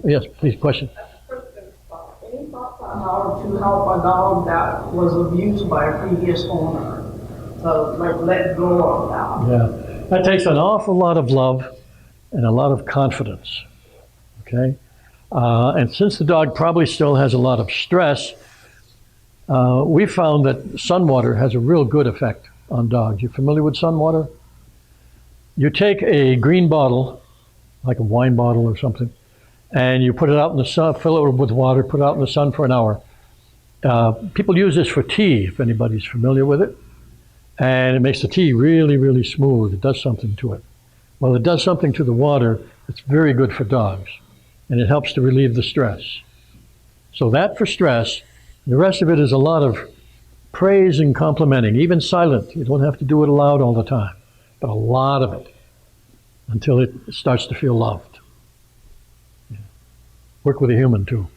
Yes, please, question. Any thoughts on how to help a dog that was abused by a previous owner? So, like, let go of that. Yeah, that takes an awful lot of love and a lot of confidence, okay? And since the dog probably still has a lot of stress, we found that sun water has a real good effect on dogs. You familiar with sun water? You take a green bottle, like a wine bottle or something, and you put it out in the sun, fill it with water, put it out in the sun for an hour. People use this for tea, if anybody's familiar with it. And it makes the tea really, really smooth. It does something to it. Well, it does something to the water that's very good for dogs, and it helps to relieve the stress. So that for stress. The rest of it is a lot of praise and complimenting, even silent. You don't have to do it aloud all the time, but a lot of it until it starts to feel loved. Yeah. Work with a human too.